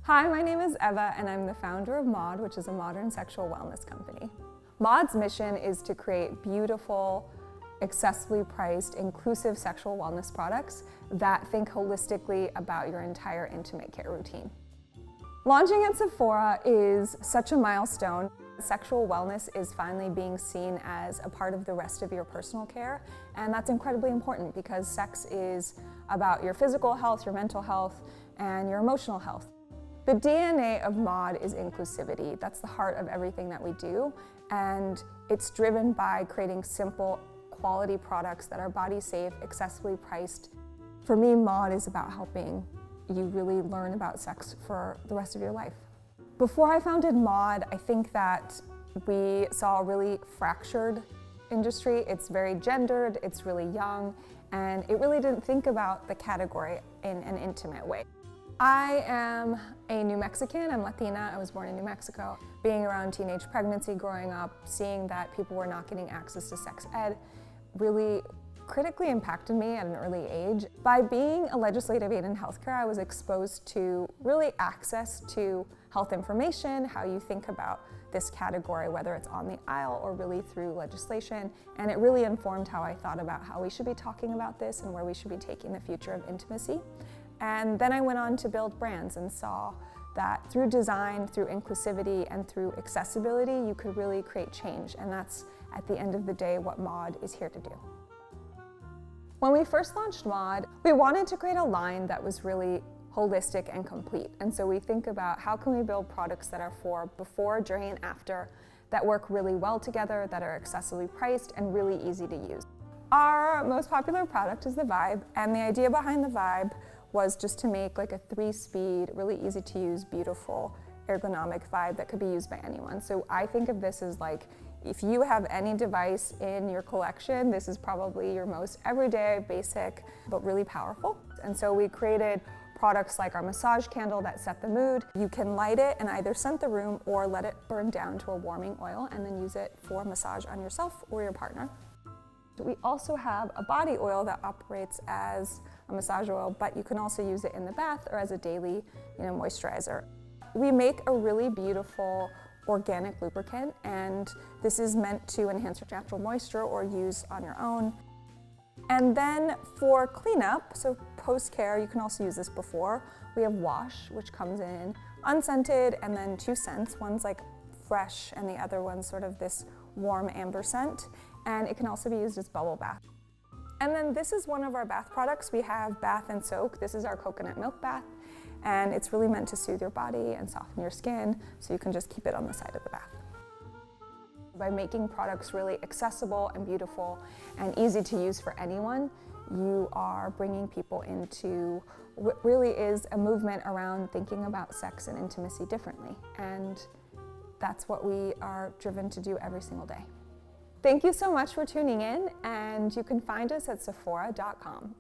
Hi, my name is Eva and I'm the founder of Maude, which is a modern sexual wellness company. Maude's mission is to create beautiful, accessibly priced, inclusive sexual wellness products that think holistically about your entire intimate care routine. Launching at Sephora is such a milestone. Sexual wellness is finally being seen as a part of the rest of your personal care, and that's incredibly important because sex is about your physical health, your mental health, and your emotional health. The DNA of Maude is inclusivity. That's the heart of everything that we do, and it's driven by creating simple, quality products that are body safe, accessibly priced. For me, Maude is about helping you really learn about sex for the rest of your life. Before I founded Maude, I think that we saw a really fractured industry. It's very gendered, it's really young, and it really didn't think about the category in an intimate way. I am a New Mexican, I'm Latina, I was born in New Mexico. Being around teenage pregnancy growing up, seeing that people were not getting access to sex ed really critically impacted me at an early age. By being a legislative aide in healthcare, I was exposed to really access to health information, how you think about this category, whether it's on the aisle or really through legislation, and it really informed how I thought about how we should be talking about this and where we should be taking the future of intimacy. And then I went on to build brands and saw that through design, through inclusivity, and through accessibility, you could really create change, and that's, at the end of the day, what Maude is here to do. When we first launched Maude, we wanted to create a line that was really holistic and complete. And so we think about how can we build products that are for before, during, and after, that work really well together, that are accessibly priced, and really easy to use. Our most popular product is the Vibe, and the idea behind the Vibe was just to make like a 3-speed, really easy to use, beautiful, ergonomic Vibe that could be used by anyone. So I think of this as like, if you have any device in your collection, this is probably your most everyday, basic, but really powerful. And so we created products like our massage candle that set the mood. You can light it and either scent the room or let it burn down to a warming oil and then use it for massage on yourself or your partner. We also have a body oil that operates as a massage oil, but you can also use it in the bath or as a daily, moisturizer. We make a really beautiful organic lubricant, and this is meant to enhance your natural moisture or use on your own. And then for cleanup, so post-care, you can also use this before. We have Wash, which comes in unscented, and then 2 scents. One's like fresh, and the other one's sort of this warm amber scent. And it can also be used as bubble bath. And then this is one of our bath products. We have Bath and Soak. This is our coconut milk bath, and it's really meant to soothe your body and soften your skin, so you can just keep it on the side of the bath. By making products really accessible and beautiful and easy to use for anyone, you are bringing people into what really is a movement around thinking about sex and intimacy differently. And that's what we are driven to do every single day. Thank you so much for tuning in, and you can find us at Sephora.com.